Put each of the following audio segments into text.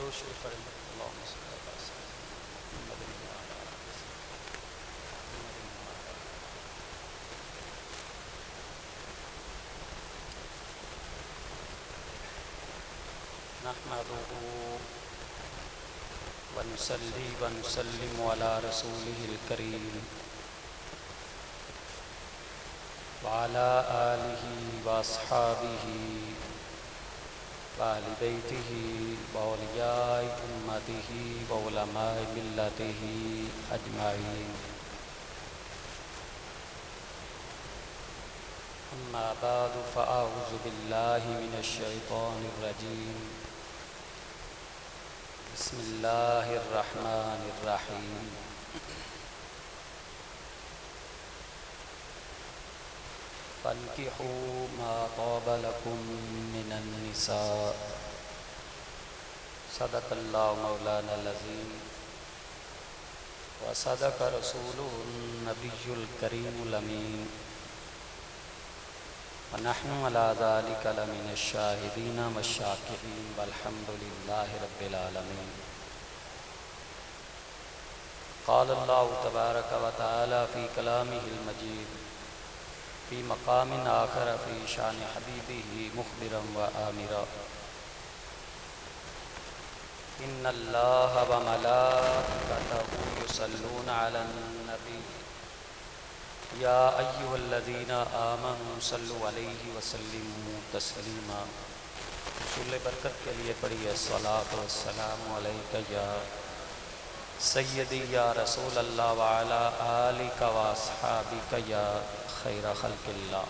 درود شریف پڑھ لیں۔ اللہم صلی اللہ علیہ وسلم محمد وعلی آلہ وصحبہ نحمدہ ونصلی ونسلم علی رسولہ الکریم وعلی آلہ واصحابہ وآل بیتہ وأولیاء امتہ وعلماء ملتہ اجمعین۔ اما بعد فاعوذ باللہ من الشیطان الرجیم۔ بسم اللہ الرحمن الرحیم۔ فانکحوا ما طاب لکم من النساء۔ صدق اللہ مولانا العظیم وصدق رسولہ النبی الکریم الامین ونحن علی ذلک لمن الشاہدین والشاکرین والحمد للہ رب العالمین۔ قال اللہ تبارک و تعالی فی کلامہ المجید فی مقام آخر فی شان حبیبہ مخبرا و آمرا۔ ان اللہ و ملائکتہ یصلون علی النبی یا ایہا الذین آمنوا صلوا علیہ وسلموا تسلیما۔ رسول برکت کے لیے پڑھیے الصلاۃ والسلام علیک یا سیدی یا رسول اللہ وعلی آلک واصحابک یا خیر خلق اللہ۔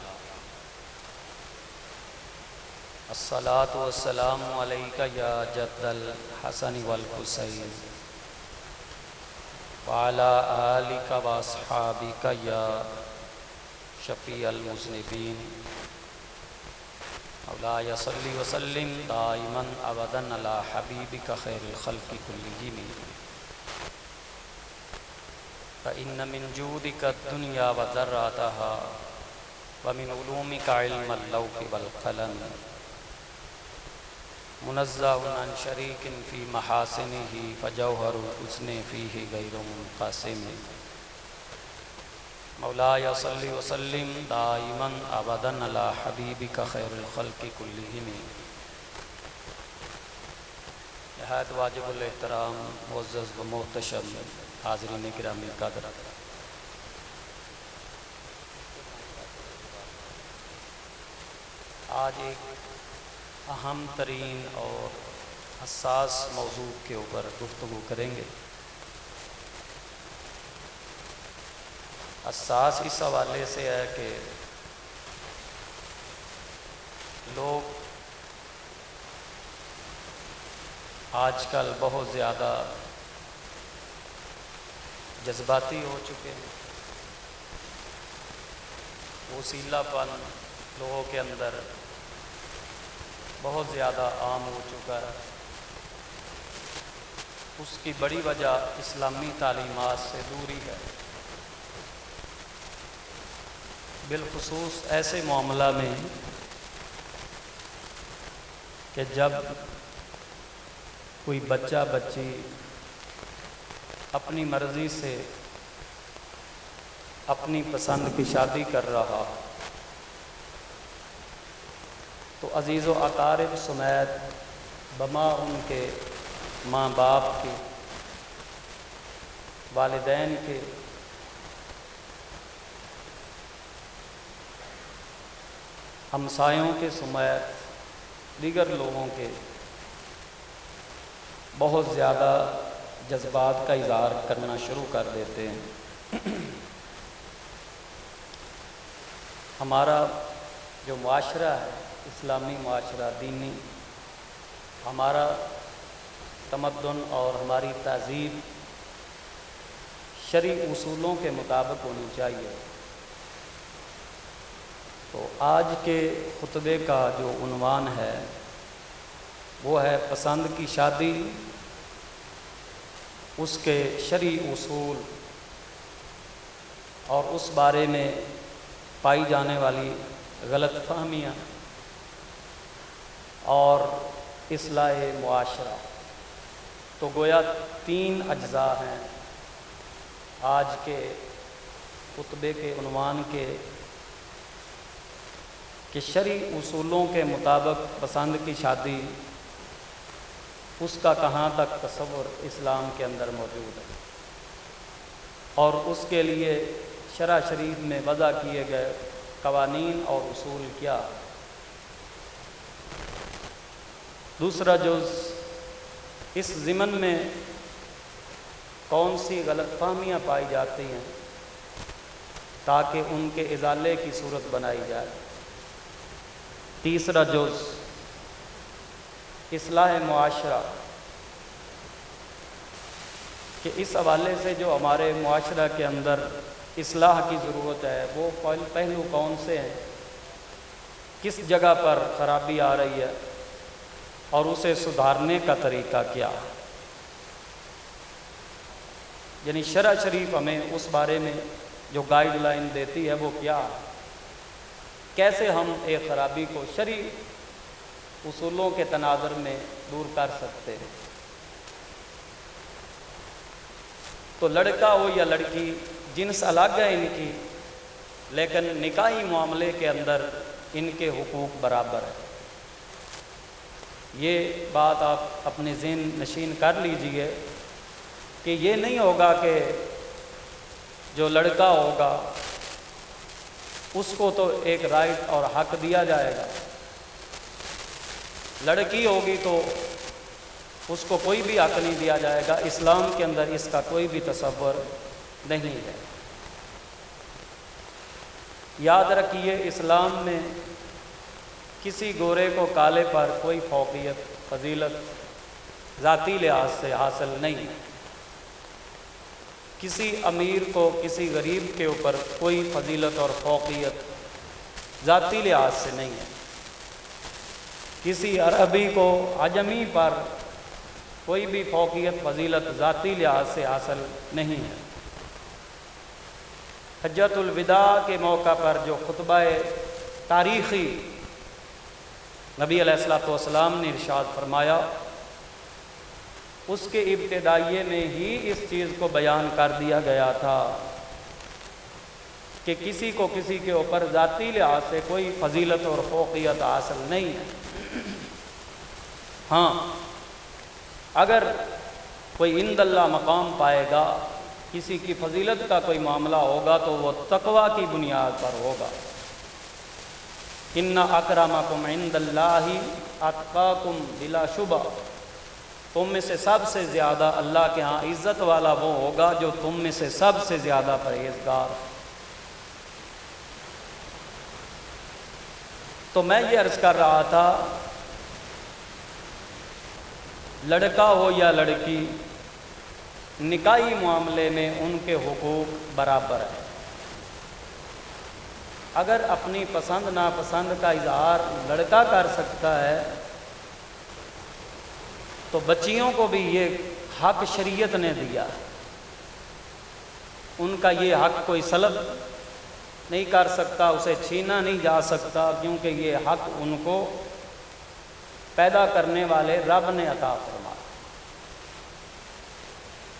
الصلاۃ والسلام علیک یا جد الحسن والحسین وعلی آلک واصحابک یا شفیع المذنبین۔ مولایا صلی وسلم دائما ابدا علی حبیبک خیر الخلق کلہم۔ فإن من جودك الدنيا وذراتها ومن علومك علم اللوح والقلم منزه عن شريك في محاسنه فجوهر الحسن فيه غير منقسم۔ مولاي صل وسلم دائما ابدا على حبيبك خير الخلق كلهم۔ نہایت واجب الاحترام معزز و محتشم حاضرین گرامی قدر، آج ایک اہم ترین اور حساس موضوع کے اوپر گفتگو کریں گے۔ حساس اس حوالے سے ہے کہ لوگ آج کل بہت زیادہ جذباتی ہو چکے ہیں، وسیلہ پن لوگوں کے اندر بہت زیادہ عام ہو چکا ہے۔ اس کی بڑی وجہ اسلامی تعلیمات سے دوری ہے، بالخصوص ایسے معاملہ میں کہ جب کوئی بچہ بچی اپنی مرضی سے اپنی پسند کی شادی کر رہا تو عزیز و اقارب سمیت بما ان کے ماں باپ کے، والدین کے، ہمسایوں کے سمیت دیگر لوگوں کے بہت زیادہ جذبات کا اظہار کرنا شروع کر دیتے ہیں۔ ہمارا جو معاشرہ ہے، اسلامی معاشرہ، دینی، ہمارا تمدن اور ہماری تہذیب شرعی اصولوں کے مطابق ہونی چاہیے۔ تو آج کے خطبے کا جو عنوان ہے وہ ہے پسند کی شادی، اس کے شرعی اصول اور اس بارے میں پائی جانے والی غلط فہمیاں اور اصلاح معاشرہ۔ تو گویا 3 اجزاء ہیں آج کے خطبے کے عنوان کے کہ شرعی اصولوں کے مطابق پسند کی شادی، اس کا کہاں تک تصور اسلام کے اندر موجود ہے اور اس کے لیے شرع شریف میں وضع کیے گئے قوانین اور اصول کیا۔ دوسرا جز اس ضمن میں کون سی غلط فہمیاں پائی جاتی ہیں تاکہ ان کے ازالے کی صورت بنائی جائے۔ تیسرا جز اصلاح معاشرہ کہ اس حوالے سے جو ہمارے معاشرہ کے اندر اصلاح کی ضرورت ہے وہ پہلو کون سے ہیں، کس جگہ پر خرابی آ رہی ہے اور اسے سدھارنے کا طریقہ کیا۔ یعنی شرع شریف ہمیں اس بارے میں جو گائیڈ لائن دیتی ہے وہ کیا، کیسے ہم ایک خرابی کو شرعی اصولوں کے تناظر میں دور کر سکتے ہیں۔ تو لڑکا ہو یا لڑکی، جنس الگ ہے ان کی، لیکن نکاحی معاملے کے اندر ان کے حقوق برابر ہیں۔ یہ بات آپ اپنے ذہن نشین کر لیجئے کہ یہ نہیں ہوگا کہ جو لڑکا ہوگا اس کو تو ایک رائٹ اور حق دیا جائے گا، لڑکی ہوگی تو اس کو کوئی بھی حق نہیں دیا جائے گا۔ اسلام کے اندر اس کا کوئی بھی تصور نہیں ہے۔ یاد رکھیے اسلام میں کسی گورے کو کالے پر کوئی فوقیت، فضیلت ذاتی لحاظ سے حاصل نہیں ہے۔ کسی امیر کو کسی غریب کے اوپر کوئی فضیلت اور فوقیت ذاتی لحاظ سے نہیں ہے۔ کسی عربی کو عجمی پر کوئی بھی فوقیت فضیلت ذاتی لحاظ سے حاصل نہیں ہے۔ حجۃ الوداع کے موقع پر جو خطبہ تاریخی نبی علیہ الصلوۃ والسلام نے ارشاد فرمایا، اس کے ابتدائیے میں ہی اس چیز کو بیان کر دیا گیا تھا کہ کسی کو کسی کے اوپر ذاتی لحاظ سے کوئی فضیلت اور فوقیت حاصل نہیں ہے۔ ہاں، اگر کوئی عند اللہ مقام پائے گا، کسی کی فضیلت کا کوئی معاملہ ہوگا تو وہ تقویٰ کی بنیاد پر ہوگا۔ ان اکرمکم عند اللہ اتقاکم، بلا شبہ تم میں سے سب سے زیادہ اللہ کے ہاں عزت والا وہ ہوگا جو تم میں سے سب سے زیادہ پرہیزگار۔ تو میں یہ عرض کر رہا تھا، لڑکا ہو یا لڑکی، نکاحی معاملے میں ان کے حقوق برابر ہیں۔ اگر اپنی پسند ناپسند کا اظہار لڑکا کر سکتا ہے تو بچیوں کو بھی یہ حق شریعت نے دیا۔ ان کا یہ حق کوئی سلب نہیں کر سکتا، اسے چھینا نہیں جا سکتا، کیونکہ یہ حق ان کو پیدا کرنے والے رب نے عطا فرمایا۔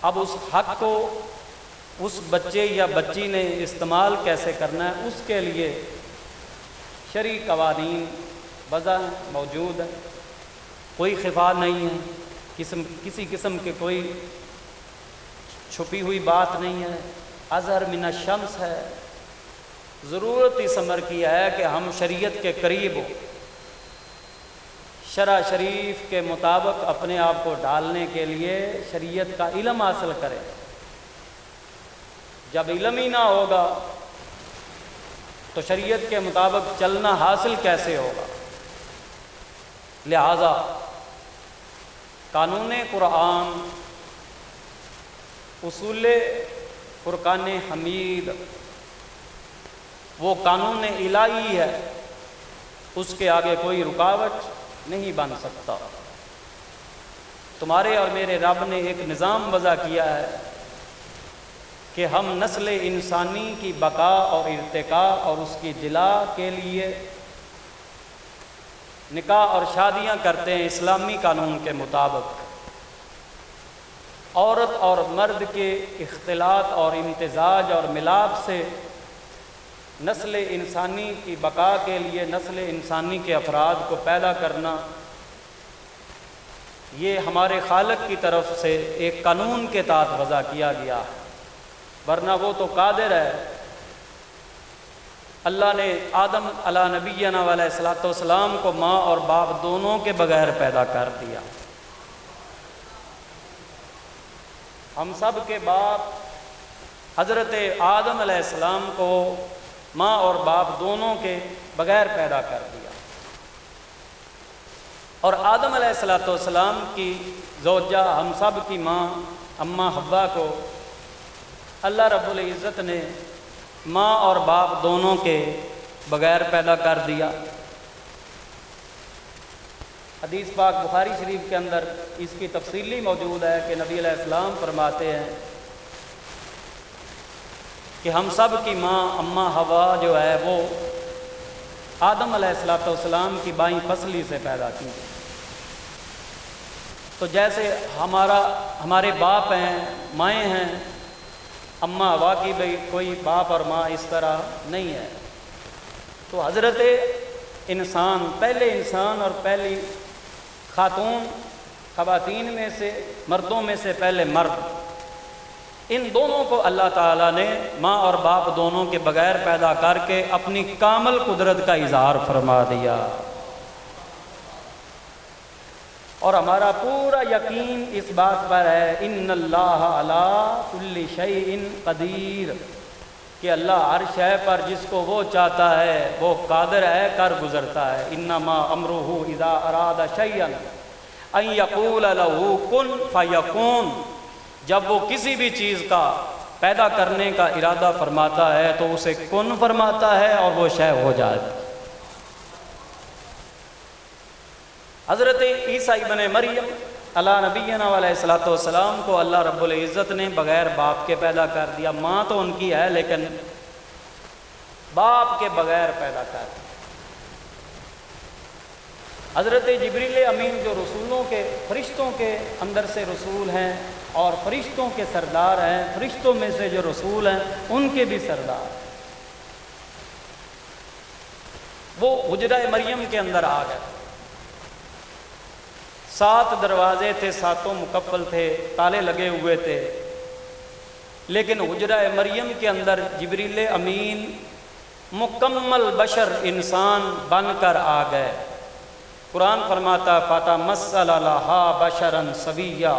اب اس حق کو اس بچے یا بچی نے استعمال کیسے کرنا ہے، اس کے لیے شرعی قوانین وضع موجود ہے، کوئی خفا نہیں ہے، کسی قسم کے کوئی چھپی ہوئی بات نہیں ہے۔ اظہر من الشمس ہے، ضرورت اس امر کی ہے کہ ہم شریعت کے قریب ہوں، شرع شریف کے مطابق اپنے آپ کو ڈالنے کے لیے شریعت کا علم حاصل کریں۔ جب علم ہی نہ ہوگا تو شریعت کے مطابق چلنا حاصل کیسے ہوگا؟ لہذا قانون قرآن، اصول فرقان حمید، وہ قانون الہی ہے، اس کے آگے کوئی رکاوٹ نہیں بن سکتا۔ تمہارے اور میرے رب نے ایک نظام وضع کیا ہے کہ ہم نسل انسانی کی بقا اور ارتقاء اور اس کی جلا کے لیے نکاح اور شادیاں کرتے ہیں اسلامی قانون کے مطابق۔ عورت اور مرد کے اختلاط اور امتزاج اور ملاپ سے نسل انسانی کی بقا کے لیے نسل انسانی کے افراد کو پیدا کرنا، یہ ہمارے خالق کی طرف سے ایک قانون کے تحت وضع کیا گیا، ورنہ وہ تو قادر ہے۔ اللہ نے آدم علیہ نبینا علیہ الصلوۃ والسلام کو ماں اور باپ دونوں کے بغیر پیدا کر دیا۔ ہم سب کے باپ حضرت آدم علیہ السلام کو ماں اور باپ دونوں کے بغیر پیدا کر دیا، اور آدم علیہ الصلوۃ والسلام کی زوجہ ہم سب کی ماں اماں حوا کو اللہ رب العزت نے ماں اور باپ دونوں کے بغیر پیدا کر دیا۔ حدیث پاک بخاری شریف کے اندر اس کی تفصیلی موجود ہے کہ نبی علیہ السلام فرماتے ہیں کہ ہم سب کی ماں اماں حوا جو ہے وہ آدم علیہ الصلوۃ والسلام کی بائیں پسلی سے پیدا کی۔ تو جیسے ہمارے باپ ہیں، مائیں ہیں، اماں حوا کی بھی کوئی باپ اور ماں اس طرح نہیں ہے۔ تو حضرت انسان، پہلے انسان اور پہلی خاتون، خواتین میں سے، مردوں میں سے پہلے مرد، ان دونوں کو اللہ تعالیٰ نے ماں اور باپ دونوں کے بغیر پیدا کر کے اپنی کامل قدرت کا اظہار فرما دیا، اور ہمارا پورا یقین اس بات پر ہے ان اللہ علی کل شیء قدیر، کہ اللہ ہر شے پر جس کو وہ چاہتا ہے وہ قادر ہے، کر گزرتا ہے۔ انما امرہ اذا اراد شیئا ان یقول له کن فیکون، جب وہ کسی بھی چیز کا پیدا کرنے کا ارادہ فرماتا ہے تو اسے کن فرماتا ہے اور وہ شے ہو جاتی۔ حضرت عیسیٰ ابن مریم علیہ نبینا علیہ الصلوۃ والسلام کو اللہ رب العزت نے بغیر باپ کے پیدا کر دیا۔ ماں تو ان کی ہے لیکن باپ کے بغیر پیدا کر دیا۔ حضرت جبریل امین جو رسولوں کے، فرشتوں کے اندر سے رسول ہیں اور فرشتوں کے سردار ہیں، فرشتوں میں سے جو رسول ہیں ان کے بھی سردار، وہ حجرہ مریم کے اندر آ گئے۔ 7 دروازے تھے، 7 مقفل تھے، تالے لگے ہوئے تھے، لیکن حجرہ مریم کے اندر جبریل امین مکمل بشر انسان بن کر آ گئے۔ قرآن فرماتا فَتَمَثَّلَ لَهَا بَشَرًا سَوِيًّا،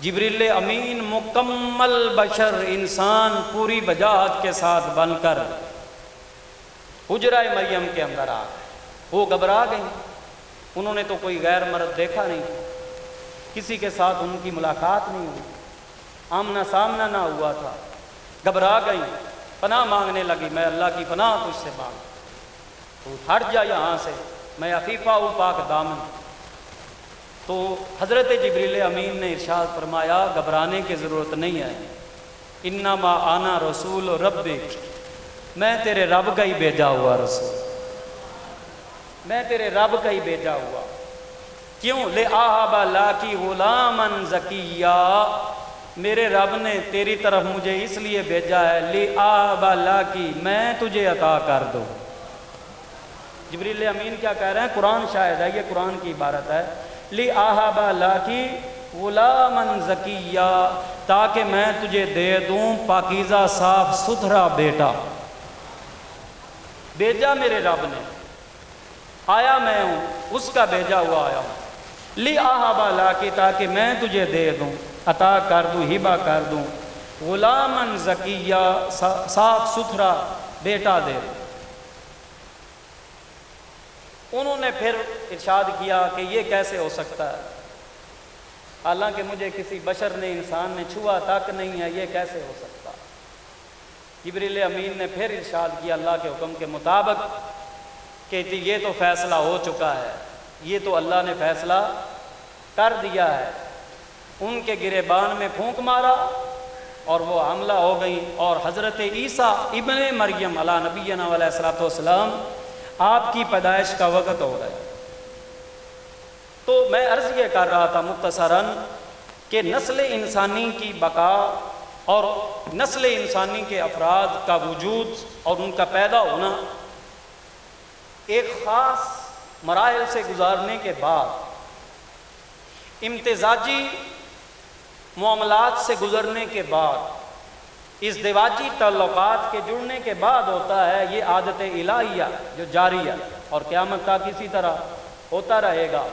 جبریل امین مکمل بشر انسان پوری وجاہت کے ساتھ بن کر حجرہ مریم کے اندر آ گئے۔ وہ گھبرا گئیں، انہوں نے تو کوئی غیر مرد دیکھا نہیں، کسی کے ساتھ ان کی ملاقات نہیں ہوئی، آمنا سامنا نہ ہوا تھا، گھبرا گئیں، پناہ مانگنے لگی، میں اللہ کی پناہ تجھ سے مانگ، تو ہٹ جا یہاں سے، میں عفیفہ ہوں پاک دامن۔ تو حضرت جبریل امین نے ارشاد فرمایا گھبرانے کی ضرورت نہیں ہے، انما انا رسول ربک، میں تیرے رب کا ہی بھیجا ہوا رسول، میں تیرے رب کا ہی بھیجا ہوا۔ کیوں؟ لِأَهَبَ لَكِ غُلَامًا زَكِيًّا، میرے رب نے تیری طرف مجھے اس لیے بھیجا ہے، لِأَهَبَ لَكِ، میں تجھے عطا کر دوں۔ جبریل امین کیا کہہ رہے ہیں؟ قرآن شاہد ہے، یہ قرآن کی عبارت ہے، لِأَهَبَ لَكِ غُلَامًا زَكِيًّا، تاکہ میں تجھے دے دوں پاکیزہ صاف ستھرا بیٹا۔ بھیجا میرے رب نے، آیا میں ہوں، اس کا بھیجا ہوا آیا ہوں، لِأَهَبَ لَكِ، تاکہ میں تجھے دے دوں، عطا کر دوں، ہبہ کر دوں، غلامًا زکیہ، صاف ستھرا بیٹا دے دوں۔ انہوں نے پھر ارشاد کیا کہ یہ کیسے ہو سکتا ہے، حالانکہ مجھے کسی بشر نے، انسان نے چھوا تک نہیں ہے، یہ کیسے ہو سکتا؟ جبریل امین نے پھر ارشاد کیا اللہ کے حکم کے مطابق کہ یہ تو فیصلہ ہو چکا ہے، یہ تو اللہ نے فیصلہ کر دیا ہے۔ ان کے گریبان میں پھونک مارا اور وہ حاملہ ہو گئیں، اور حضرت عیسیٰ ابن مریم علیہ نبینا علیہ الصلوۃ والسلام آپ کی پیدائش کا وقت ہو گیا۔ تو میں عرض یہ کر رہا تھا مختصراً کہ نسل انسانی کی بقا اور نسل انسانی کے افراد کا وجود اور ان کا پیدا ہونا ایک خاص مراحل سے گزارنے کے بعد، امتزاجی معاملات سے گزرنے کے بعد، ازدواجی تعلقات کے جڑنے کے بعد ہوتا ہے۔ یہ عادت الہیہ جو جاری ہے اور قیامت تک اسی طرح ہوتا رہے گا۔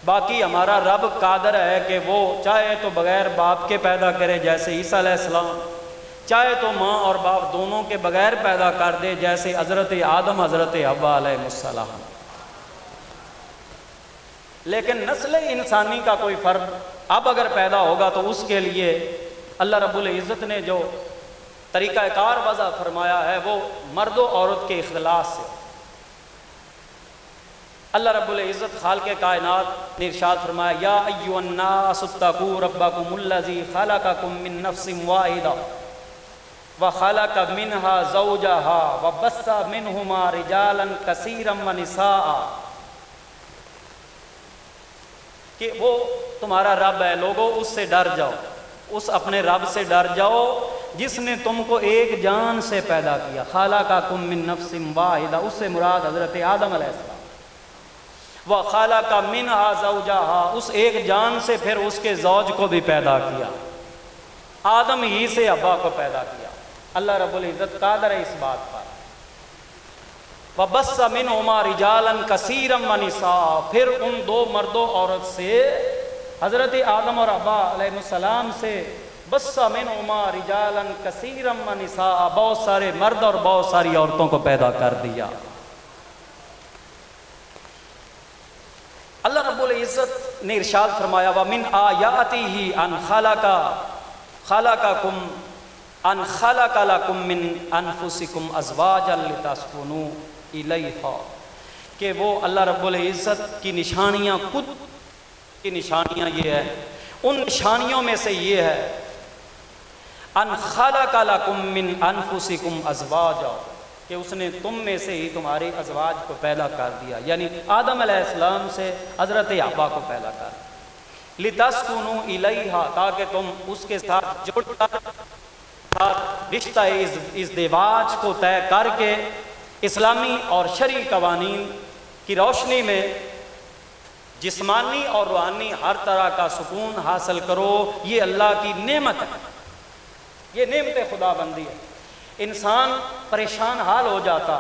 باقی ہمارا رب قادر ہے کہ وہ چاہے تو بغیر باپ کے پیدا کرے جیسے عیسیٰ علیہ السلام، چاہے تو ماں اور باپ دونوں کے بغیر پیدا کر دے جیسے حضرت آدم حضرت حوا علیہ السلام۔ لیکن نسل انسانی کا کوئی فرد اب اگر پیدا ہوگا تو اس کے لیے اللہ رب العزت نے جو طریقہ کار وضع فرمایا ہے وہ مرد و عورت کے اختلاط سے۔ اللہ رب العزت خالق کائنات نے ارشاد فرمایا یا ایھا الناس اتقوا ربکم الذی خلقکم من نفس واحدہ وخلق منها زوجها وبث منہما رجالا کثیرا ونساء، کہ وہ تمہارا رب ہے، لوگوں اس سے ڈر جاؤ، اس اپنے رب سے ڈر جاؤ جس نے تم کو ایک جان سے پیدا کیا۔ خلقکم من نفس واحدہ، اس سے مراد حضرت آدم علیہ السلام۔ وَخَلَقَ مِنْهَا زَوْجَهَا، اس ایک جان سے پھر اس کے زوج کو بھی پیدا کیا، آدم ہی سے حوا کو پیدا کیا۔ اللہ رب العزت قادر ہے اس بات پر۔ وَبَثَّ مِنْهُمَا رِجَالًا كَثِيرًا وَنِسَاءً، پھر ان دو مرد و عورت سے، حضرت آدم اور حوا علیہ السلام سے، بَثَّ مِنْهُمَا رِجَالًا كَثِيرًا وَنِسَاءً، بہت سارے مرد اور بہت ساری عورتوں کو پیدا کر دیا۔ اللہ رب العزت نے ارشاد فرمایا وَمِنْ آیَاتِهِ أَنْ خَلَقَ لَكُم مِّنْ أَنفُسِكُمْ أَزْوَاجًا لِتَسْكُنُوا إِلَيْهَا، کہ وہ اللہ رب العزت کی نشانیاں، خود کی نشانیاں یہ ہے، ان نشانیوں میں سے یہ ہے أَنْ خَلَقَ لَكُم مِّنْ أَنفُسِكُمْ أَزْوَاجًا، کہ اس نے تم میں سے ہی تمہارے ازواج کو پیدا کر دیا، یعنی آدم علیہ السلام سے حضرت حوا کو پیدا کر دیا۔ لِتَسْكُنُوا إِلَيْهَا، تاکہ تم اس کے ساتھ جڑ کر رشتہ ازدواج کو طے کر کے اسلامی اور شرعی قوانین کی روشنی میں جسمانی اور روحانی ہر طرح کا سکون حاصل کرو۔ یہ اللہ کی نعمت ہے، یہ نعمت خدا بندی ہے۔ انسان پریشان حال ہو جاتا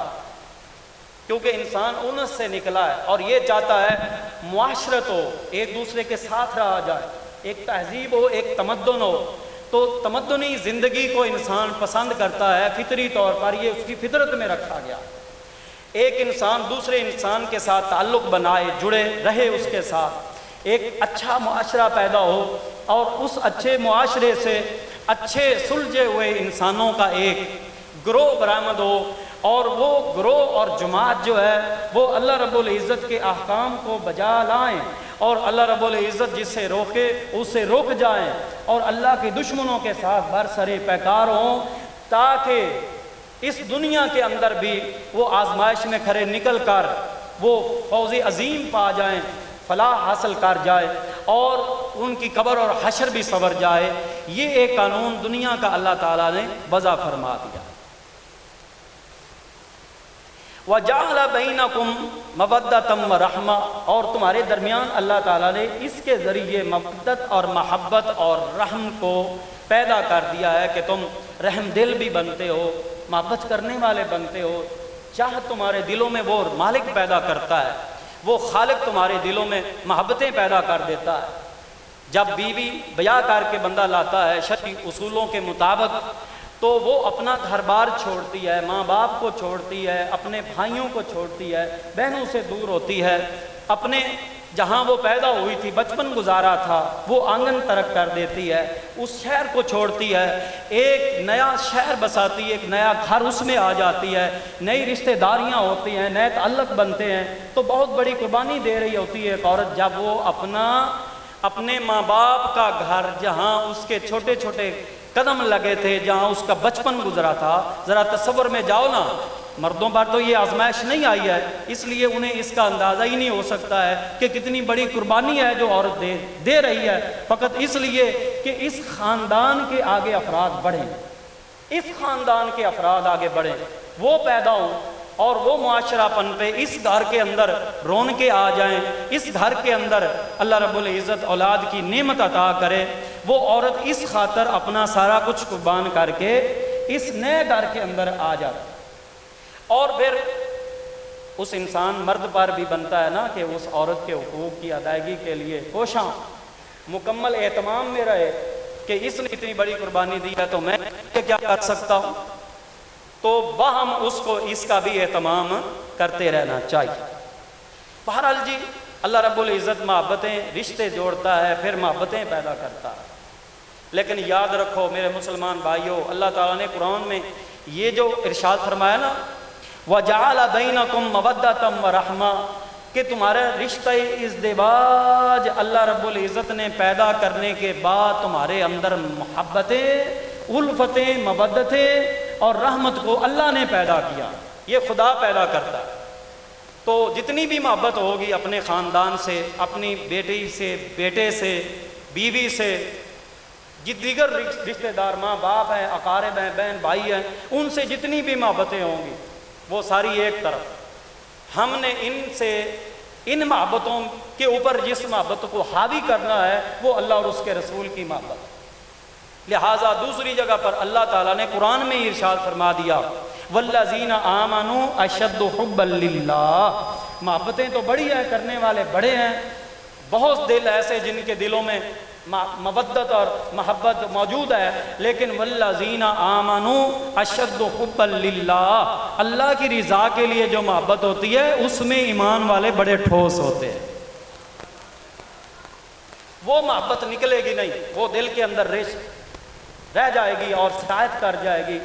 کیونکہ انسان انس سے نکلا ہے اور یہ چاہتا ہے معاشرت ہو، ایک دوسرے کے ساتھ رہا جائے، ایک تہذیب ہو، ایک تمدن ہو، تو تمدنی زندگی کو انسان پسند کرتا ہے، فطری طور پر یہ اس کی فطرت میں رکھا گیا۔ ایک انسان دوسرے انسان کے ساتھ تعلق بنائے، جڑے رہے، اس کے ساتھ ایک اچھا معاشرہ پیدا ہو اور اس اچھے معاشرے سے اچھے سلجھے ہوئے انسانوں کا ایک گروہ برآمد ہو، اور وہ گروہ اور جماعت جو ہے وہ اللہ رب العزت کے احکام کو بجا لائیں، اور اللہ رب العزت جس سے روکے اس سے روک جائیں، اور اللہ کے دشمنوں کے ساتھ برسر پیکار ہوں، تاکہ اس دنیا کے اندر بھی وہ آزمائش میں کھڑے نکل کر وہ فوز عظیم پا جائیں، فلاح حاصل کر جائے، اور ان کی قبر اور حشر بھی سنور جائے۔ یہ ایک قانون دنیا کا اللہ تعالیٰ نے وضع فرما دیا۔ وَجَعَلَ بَيْنَكُمْ مَوَدَّةً وَرَحْمَةً، اور تمہارے درمیان اللہ تعالیٰ نے اس کے ذریعے مودت اور محبت اور رحم کو پیدا کر دیا ہے کہ تم رحم دل بھی بنتے ہو، محبت کرنے والے بنتے ہو۔ چاہت تمہارے دلوں میں وہ مالک پیدا کرتا ہے، وہ خالق تمہارے دلوں میں محبتیں پیدا کر دیتا ہے۔ جب بیوی بیاہ کر کے بندہ لاتا ہے شرعی اصولوں کے مطابق، تو وہ اپنا گھر بار چھوڑتی ہے، ماں باپ کو چھوڑتی ہے، اپنے بھائیوں کو چھوڑتی ہے، بہنوں سے دور ہوتی ہے، اپنے جہاں وہ پیدا ہوئی تھی، بچپن گزارا تھا، وہ آنگن ترک کر دیتی ہے، اس شہر کو چھوڑتی ہے، ایک نیا شہر بساتی ہے، ایک نیا گھر اس میں آ جاتی ہے، نئی رشتہ داریاں ہوتی ہیں، نئے تعلق بنتے ہیں، تو بہت بڑی قربانی دے رہی ہوتی ہے ایک عورت جب وہ اپنے ماں باپ کا گھر، جہاں اس کے چھوٹے چھوٹے قدم لگے تھے، جہاں اس کا بچپن گزرا تھا، ذرا تصور میں جاؤ نا مردوں پر تو یہ آزمائش نہیں آئی ہے، اس لیے انہیں اس کا اندازہ ہی نہیں ہو سکتا ہے کہ کتنی بڑی قربانی ہے جو عورت دے رہی ہے، فقط اس لیے کہ اس خاندان کے آگے افراد بڑھیں، اس خاندان کے افراد آگے بڑھیں، وہ پیدا ہوں اور وہ معاشرہ پن پہ، اس گھر کے اندر رونقیں آ جائیں، اس گھر کے اندر اللہ رب العزت اولاد کی نعمت عطا کرے، وہ عورت اس خاطر اپنا سارا کچھ قربان کر کے اس نئے گھر کے اندر آ جاتی، اور پھر اس انسان مرد پر بھی بنتا ہے نا کہ اس عورت کے حقوق کی ادائیگی کے لیے کوشاں مکمل اہتمام میں رہے کہ اس نے اتنی بڑی قربانی دی ہے تو میں کیا کر سکتا ہوں، تو باہم اس کو اس کا بھی اہتمام کرتے رہنا چاہیے۔ بہرحال جی اللہ رب العزت محبتیں رشتے جوڑتا ہے، پھر محبتیں پیدا کرتا ہے، لیکن یاد رکھو میرے مسلمان بھائیوں، اللہ تعالیٰ نے قرآن میں یہ جو ارشاد فرمایا نا وَجَعَلَ بَيْنَكُمْ مَوَدَّةً وَرَحْمَةً، کہ تمہارا رشتہ ازدواج اللہ رب العزت نے پیدا کرنے کے بعد تمہارے اندر محبتیں، الفتیں، مودتیں اور رحمت کو اللہ نے پیدا کیا، یہ خدا پیدا کرتا ہے۔ تو جتنی بھی محبت ہوگی اپنے خاندان سے، اپنی بیٹی سے، بیٹے سے، بیوی سے، دیگر رشتہ دار ماں باپ ہیں، اقارب ہیں، بہن بھائی ہیں، ان سے جتنی بھی محبتیں ہوں گی وہ ساری ایک طرف، ہم نے ان محبتوں کے اوپر جس محبت کو حاوی کرنا ہے وہ اللہ اور اس کے رسول کی محبت، لہٰذا دوسری جگہ پر اللہ تعالیٰ نے قرآن میں ارشاد فرما دیا والذین آمنوا اشد حبا للہ، محبتیں تو بڑی ہیں، کرنے والے بڑے ہیں، بہت دل ایسے جن کے دلوں میں مودت اور محبت موجود ہے، لیکن والذین آمنوا اشد حبا للہ، اللہ کی رضا کے لیے جو محبت ہوتی ہے اس میں ایمان والے بڑے ٹھوس ہوتے ہیں، وہ محبت نکلے گی نہیں، وہ دل کے اندر رہ جائے گی اور سرایت کر جائے گی،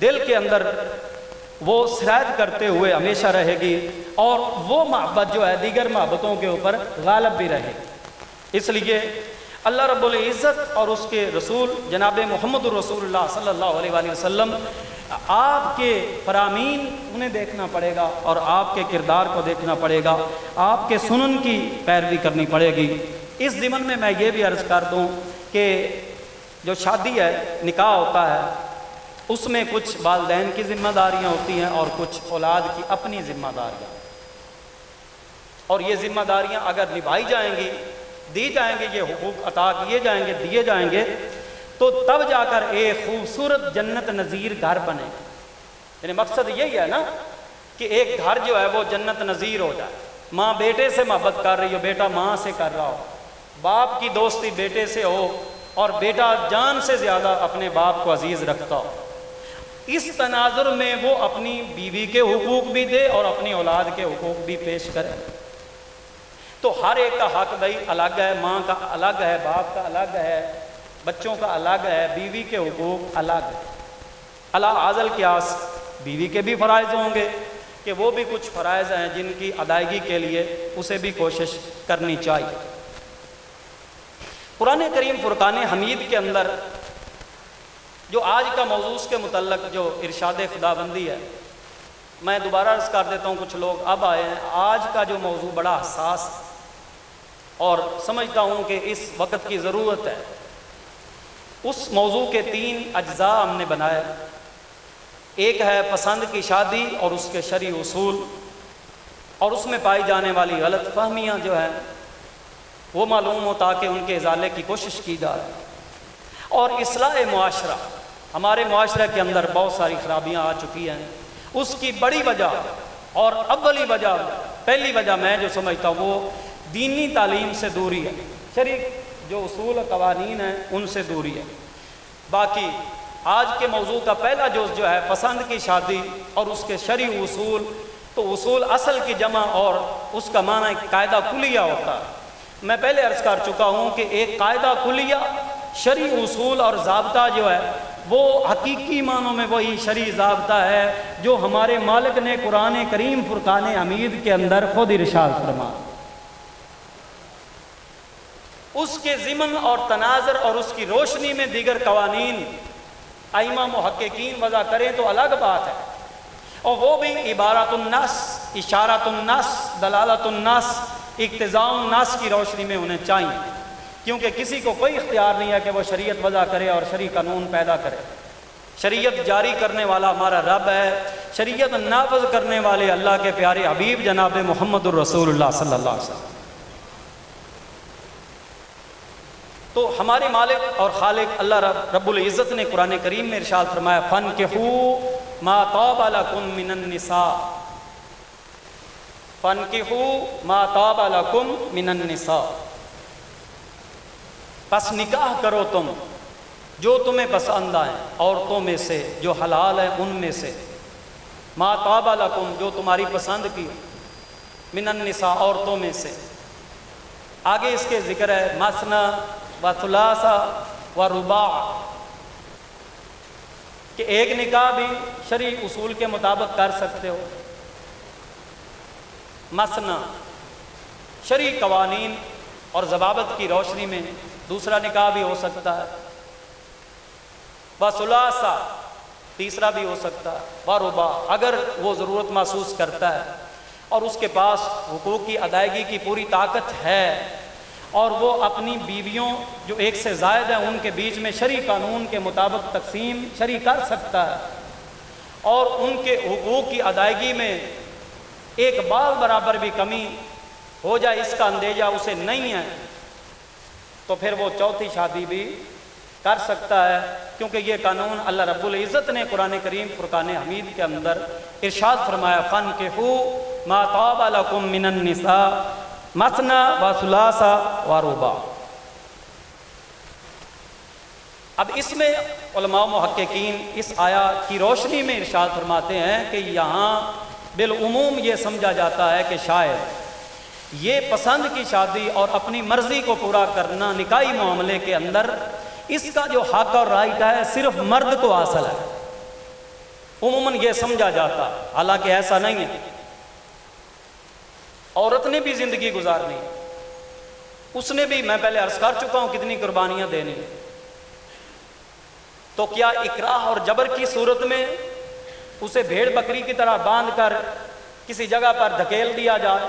دل کے اندر وہ سرایت کرتے ہوئے ہمیشہ رہے گی، اور وہ محبت جو ہے دیگر محبتوں کے اوپر غالب بھی رہے گی۔ اس لیے اللہ رب العزت اور اس کے رسول جناب محمد رسول اللہ صلی اللہ علیہ وآلہ وسلم، آپ کے فرامین انہیں دیکھنا پڑے گا اور آپ کے کردار کو دیکھنا پڑے گا، آپ کے سنن کی پیروی کرنی پڑے گی۔ اس ضمن میں یہ بھی عرض کر دوں کہ جو شادی ہے، نکاح ہوتا ہے، اس میں کچھ والدین کی ذمہ داریاں ہوتی ہیں اور کچھ اولاد کی اپنی ذمہ داریاں، اور یہ ذمہ داریاں اگر نبھائی جائیں گی، دی جائیں گے، یہ حقوق عطا کیے جائیں گے، دیے جائیں گے، تو تب جا کر ایک خوبصورت جنت نظیر گھر بنے، یعنی مقصد یہی ہے نا کہ ایک گھر جو ہے وہ جنت نظیر ہو جائے، ماں بیٹے سے محبت کر رہی ہو، بیٹا ماں سے کر رہا ہو، باپ کی دوستی بیٹے سے ہو اور بیٹا جان سے زیادہ اپنے باپ کو عزیز رکھتا ہو، اس تناظر میں وہ اپنی بیوی کے حقوق بھی دے اور اپنی اولاد کے حقوق بھی پیش کرے، تو ہر ایک کا حق بھائی الگ ہے، ماں کا الگ ہے، باپ کا الگ ہے، بچوں کا الگ ہے، بیوی کے حقوق الگ ہے، اللہ عزل قیاس بیوی کے بھی فرائض ہوں گے کہ وہ بھی کچھ فرائض ہیں جن کی ادائیگی کے لیے اسے بھی کوشش کرنی چاہیے۔ قرآن کریم فرقان حمید کے اندر جو آج کا موضوع کے متعلق جو ارشاد خداوندی ہے، میں دوبارہ عرض کر دیتا ہوں، کچھ لوگ اب آئے ہیں، آج کا جو موضوع بڑا حساس اور سمجھتا ہوں کہ اس وقت کی ضرورت ہے، اس موضوع کے 3 اجزاء ہم نے بنائے، ایک ہے پسند کی شادی اور اس کے شرعی اصول، اور اس میں پائی جانے والی غلط فہمیاں جو ہیں وہ معلوم ہو تاکہ ان کے ازالے کی کوشش کی جائے، اور اصلاح معاشرہ، ہمارے معاشرے کے اندر بہت ساری خرابیاں آ چکی ہیں، اس کی بڑی وجہ اور اولی وجہ، پہلی وجہ میں جو سمجھتا ہوں وہ دینی تعلیم سے دوری ہے، شرعی جو اصول و قوانین ہیں ان سے دوری ہے۔ باقی آج کے موضوع کا پہلا جز جو ہے پسند کی شادی اور اس کے شرعی اصول، تو اصول اصل کی جمع اور اس کا معنی ایک قاعدہ کلیہ ہوتا ہے۔ میں پہلے عرض کر چکا ہوں کہ ایک قاعدہ کلیہ، شرعی اصول اور ضابطہ جو ہے وہ حقیقی معنوں میں وہی شرعی ضابطہ ہے جو ہمارے مالک نے قرآن کریم فرقان حمید کے اندر خود ارشاد فرمایا، اس کے ضمن اور تناظر اور اس کی روشنی میں دیگر قوانین ائمہ محققین وضع کریں تو الگ بات ہے، اور وہ بھی عبارت النص، اشارت النص، دلالت النص، اقتضاء النص کی روشنی میں انہیں چاہیے، کیونکہ کسی کو کوئی اختیار نہیں ہے کہ وہ شریعت وضع کرے اور شرعی قانون پیدا کرے۔ شریعت جاری کرنے والا ہمارا رب ہے، شریعت نافذ کرنے والے اللہ کے پیارے حبیب جناب محمد الرسول اللہ صلی اللہ علیہ وسلم۔ تو ہمارے مالک اور خالق اللہ رب العزت نے قرآن کریم میں ارشاد فرمایا فَانْكِحُوا مَا طَابَ لَكُم مِّنَ النِّسَاءِ، فَانْكِحُوا مَا طَابَ لَكُم مِّنَ النِّسَاءِ، پس نکاح کرو تم جو تمہیں پسند آئیں عورتوں میں سے، جو حلال ہیں ان میں سے، ما طاب لکم جو تمہاری پسند کی، من النساء عورتوں میں سے۔ آگے اس کے ذکر ہے مثنی و ثلاث و رباع، کہ ایک نکاح بھی شرعی اصول کے مطابق کر سکتے ہو، مثنی شرعی قوانین اور ضوابط کی روشنی میں دوسرا نکاح بھی ہو سکتا ہے، وثلاثہ تیسرا بھی ہو سکتا ہے، ورباع اگر وہ ضرورت محسوس کرتا ہے اور اس کے پاس حقوق کی ادائیگی کی پوری طاقت ہے اور وہ اپنی بیویوں جو ایک سے زائد ہیں ان کے بیچ میں شرعی قانون کے مطابق تقسیم شرعی کر سکتا ہے اور ان کے حقوق کی ادائیگی میں ایک بال برابر بھی کمی ہو جائے اس کا اندیشہ اسے نہیں ہے، تو پھر وہ چوتھی شادی بھی کر سکتا ہے، کیونکہ یہ قانون اللہ رب العزت نے قرآن کریم فرقان حمید کے اندر ارشاد فرمایا فَانْكِحُوا مَا طَابَ لَكُم مِّنَ النِّسَاءِ مَثْنَىٰ وَثُلَاثَ وَرُبَاع۔ اب اس میں علماء محققین اس آیات کی روشنی میں ارشاد فرماتے ہیں کہ یہاں بالعموم یہ سمجھا جاتا ہے کہ شاید یہ پسند کی شادی اور اپنی مرضی کو پورا کرنا نکاحی معاملے کے اندر اس کا جو حق اور رائٹ ہے صرف مرد کو حاصل ہے، عموماً یہ سمجھا جاتا، حالانکہ ایسا نہیں ہے۔ عورت نے بھی زندگی گزارنی، اس نے بھی، میں پہلے عرض کر چکا ہوں کتنی قربانیاں دینی، تو کیا اکراہ اور جبر کی صورت میں اسے بھیڑ بکری کی طرح باندھ کر کسی جگہ پر دھکیل دیا جائے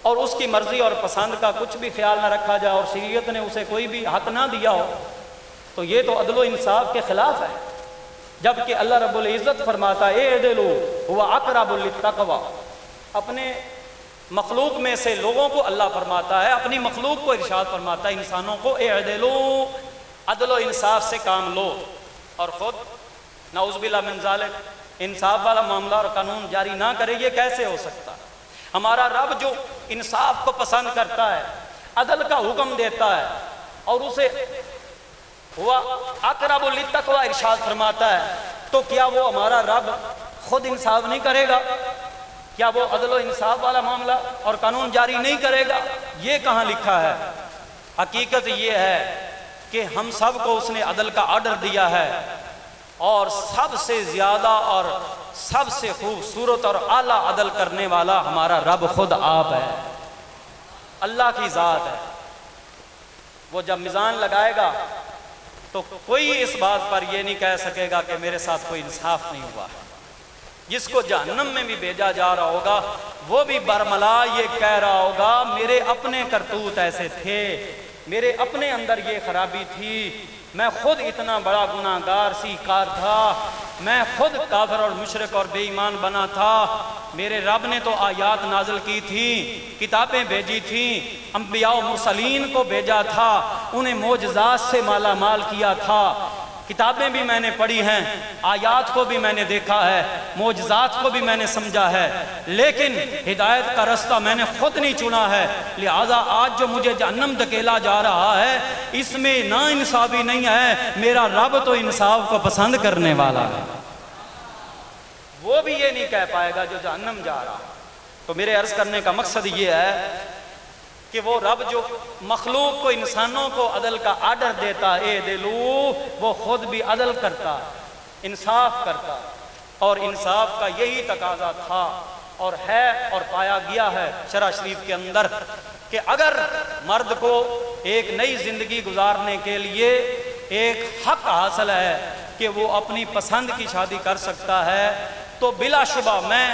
اور اس کی مرضی اور پسند کا کچھ بھی خیال نہ رکھا جائے اور شریعت نے اسے کوئی بھی حق نہ دیا ہو، تو یہ تو عدل و انصاف کے خلاف ہے، جبکہ اللہ رب العزت فرماتا ہے اعدلوا هو اقرب للتقوی، اپنے مخلوق میں سے لوگوں کو اللہ فرماتا ہے، اپنی مخلوق کو ارشاد فرماتا ہے انسانوں کو اعدلوا، عدل و انصاف سے کام لو، اور خود نعوذ باللہ من ذالک انصاف والا معاملہ اور قانون جاری نہ کرے، یہ کیسے ہو سکتا؟ ہمارا رب جو انصاف کو پسند کرتا ہے، عدل کا حکم دیتا ہے اور اسے ہوا اقرب للتقوی ارشاد فرماتا ہے، تو کیا وہ ہمارا رب خود انصاف نہیں کرے گا؟ کیا وہ عدل و انصاف والا معاملہ اور قانون جاری نہیں کرے گا؟ یہ کہاں لکھا ہے؟ حقیقت یہ ہے کہ ہم سب کو اس نے عدل کا آرڈر دیا ہے، اور سب سے زیادہ اور سب سے خوبصورت اور اعلیٰ عدل کرنے والا ہمارا رب خود آپ ہے، اللہ کی ذات ہے۔ وہ جب میزان لگائے گا تو کوئی اس بات پر یہ نہیں کہہ سکے گا کہ میرے ساتھ کوئی انصاف نہیں ہوا۔ جس کو جہنم میں بھی بھیجا جا رہا ہوگا وہ بھی برملا یہ کہہ رہا ہوگا میرے اپنے کرتوت ایسے تھے، میرے اپنے اندر یہ خرابی تھی، میں خود اتنا بڑا گناہگار سیکار تھا، میں خود کافر اور مشرک اور بے ایمان بنا تھا، میرے رب نے تو آیات نازل کی تھی، کتابیں بھیجی تھیں، انبیاء و مرسلین کو بھیجا تھا، انہیں معجزات سے مالا مال کیا تھا، کتابیں بھی میں نے پڑھی ہیں، آیات کو بھی میں نے دیکھا ہے، معجزات کو بھی میں نے سمجھا ہے، لیکن ہدایت کا رستہ میں نے خود نہیں چنا ہے، لہٰذا آج جو مجھے جہنم دھکیلا جا رہا ہے اس میں نا انصافی نہیں ہے، میرا رب تو انصاف کو پسند کرنے والا ہے، وہ بھی یہ نہیں کہہ پائے گا جو جہنم جا رہا ہے۔ تو میرے عرض کرنے کا مقصد یہ ہے کہ وہ رب جو مخلوق کو، انسانوں کو عدل کا آرڈر دیتا ہے اعدلوا، وہ خود بھی عدل کرتا، انصاف کرتا، اور انصاف کا یہی تقاضا تھا اور ہے اور پایا گیا ہے شرع شریف کے اندر کہ اگر مرد کو ایک نئی زندگی گزارنے کے لیے ایک حق حاصل ہے کہ وہ اپنی پسند کی شادی کر سکتا ہے، تو بلا شبہ میں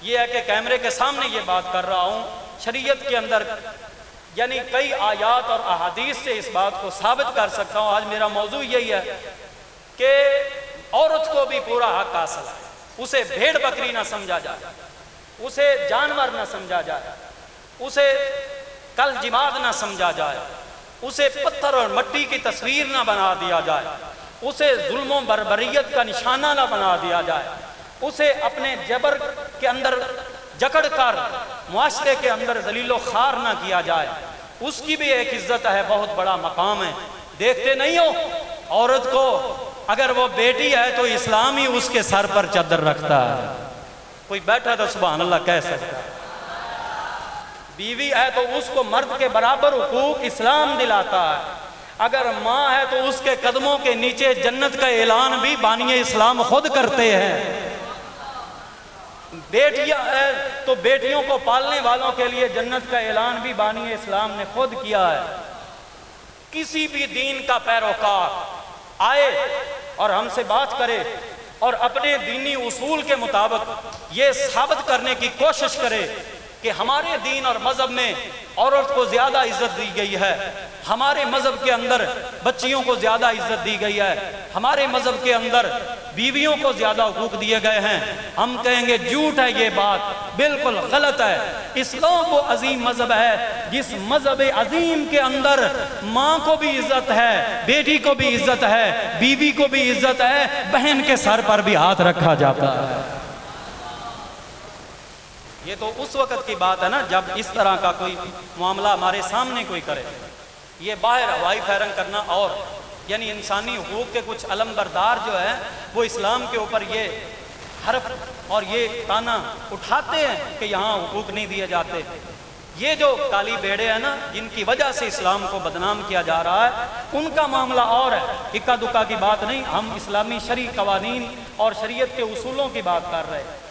یہ ہے کہ کیمرے کے سامنے یہ بات کر رہا ہوں، شریعت کے اندر یعنی کئی آیات اور احادیث سے اس بات کو ثابت کر سکتا ہوں۔ آج میرا موضوع یہی ہے کہ عورت کو بھی پورا حق حاصل ہے، اسے بھیڑ بکری نہ سمجھا جائے، اسے جانور نہ سمجھا جائے، اسے کل جماد نہ سمجھا جائے، اسے پتھر اور مٹی کی تصویر نہ بنا دیا جائے، اسے ظلم و بربریت کا نشانہ نہ بنا دیا جائے، اسے اپنے جبر کے اندر جکڑ کر معاشرے کے اندر ذلیل و خوار نہ کیا جائے۔ اس کی بھی ایک عزت ہے، بہت بڑا مقام ہے۔ دیکھتے نہیں ہو عورت کو، اگر وہ بیٹی ہے تو اسلام ہی اس کے سر پر چادر رکھتا ہے۔ کوئی بیٹھا تو سبحان اللہ کہہ سکتا ہے۔ بیوی ہے تو اس کو مرد کے برابر حقوق اسلام دلاتا ہے۔ اگر ماں ہے تو اس کے قدموں کے نیچے جنت کا اعلان بھی بانی اسلام خود کرتے ہیں۔ بیٹیاں ہے تو بیٹیوں کو پالنے والوں کے لیے جنت کا اعلان بھی بانی اسلام نے خود کیا ہے۔ کسی بھی دین کا پیروکار آئے اور ہم سے بات کرے اور اپنے دینی اصول کے مطابق یہ ثابت کرنے کی کوشش کرے کہ ہمارے دین اور مذہب میں عورت کو زیادہ عزت دی گئی ہے، ہمارے مذہب کے اندر بچیوں کو زیادہ عزت دی گئی ہے، ہمارے مذہب کے اندر بیویوں کو زیادہ حقوق دیے گئے ہیں، ہم کہیں گے جھوٹ ہے، یہ بات بالکل غلط ہے۔ اسلام وہ عظیم مذہب ہے جس مذہب عظیم کے اندر ماں کو بھی عزت ہے، بیٹی کو بھی عزت ہے، بیوی کو بھی عزت ہے، بہن کے سر پر بھی ہاتھ رکھا جاتا ہے۔ یہ تو اس وقت کی بات ہے نا جب اس طرح کا کوئی معاملہ ہمارے سامنے کوئی کرے۔ یہ باہر ہوائی فائرنگ کرنا اور یعنی انسانی حقوق کے کچھ علم بردار جو ہیں وہ اسلام کے اوپر یہ حرف اور یہ تانا اٹھاتے ہیں کہ یہاں حقوق نہیں دیے جاتے۔ یہ جو کالی بیڑے ہیں نا جن کی وجہ سے اسلام کو بدنام کیا جا رہا ہے، ان کا معاملہ اور ہے، اکا دکا کی بات نہیں۔ ہم اسلامی شرعی قوانین اور شریعت کے اصولوں کی بات کر رہے ہیں۔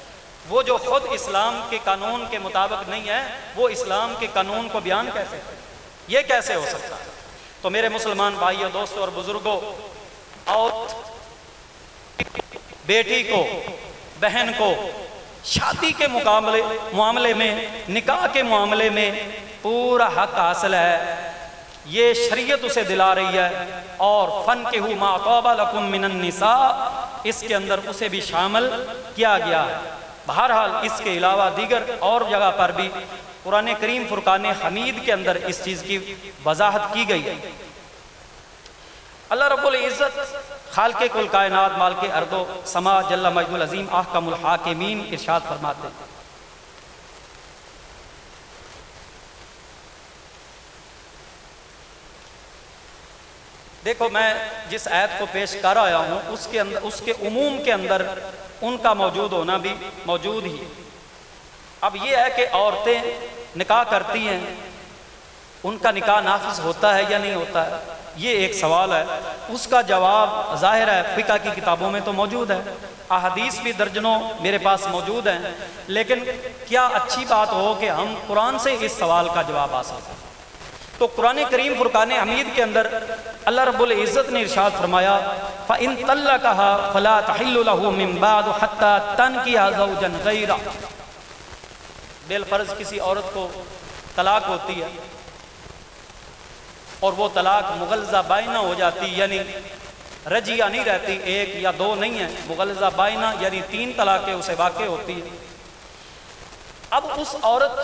وہ جو خود اسلام کے قانون کے مطابق نہیں ہے، وہ اسلام کے قانون کو بیان کیسے کرے؟ یہ کیسے ہو سکتا ہے؟ تو میرے مسلمان بھائیوں، دوستوں اور بزرگوں، اور بیٹی کو، بہن کو شادی کے معاملے میں، نکاح کے معاملے میں پورا حق حاصل ہے، یہ شریعت اسے دلا رہی ہے۔ اور فَانْكِحُوا مَا طَابَ لَكُم مِّنَ النِّسَاءِ اس کے اندر اسے بھی شامل کیا گیا ہے۔ بہرحال اس کے علاوہ دیگر اور جگہ پر بھی قرآن کریم فرقان حمید کے اندر اس چیز کی وضاحت کی گئی ہے۔ اللہ رب العزت خالق کل کائنات مالک ارض و سما جل مجد العظیم احکم الحاکمین ارشاد فرماتے ہیں، دیکھو میں جس آیت کو پیش کر آیا ہوں اس کے عموم کے اندر ان کا موجود ہونا بھی موجود ہی۔ اب یہ ہے کہ عورتیں نکاح کرتی ہیں، ان کا نکاح نافذ ہوتا ہے یا نہیں ہوتا ہے، یہ ایک سوال ہے۔ اس کا جواب ظاہر ہے فقہ کی کتابوں میں تو موجود ہے، احادیث بھی درجنوں میرے پاس موجود ہیں، لیکن کیا اچھی بات ہو کہ ہم قرآن سے اس سوال کا جواب حاصل کریں۔ تو قرآن کریم فرقان حمید کے اندر اللہ رب العزت نے ارشاد فرمایا فَإِن طَلَّقَهَا فَلَا تَحِلُّ لَهُ مِن بَعْدُ حَتَّى تَنْكِحَ زَوْجًا غَيْرَهُ۔ بالفرض کسی عورت کو طلاق ہوتی ہے اور وہ طلاق مغلظہ بائنہ ہو جاتی، یعنی رجیہ نہیں رہتی، ایک یا دو نہیں ہے، مغلظہ بائنہ یعنی 3 طلاقیں اسے واقع ہوتی ہیں۔ اب اس عورت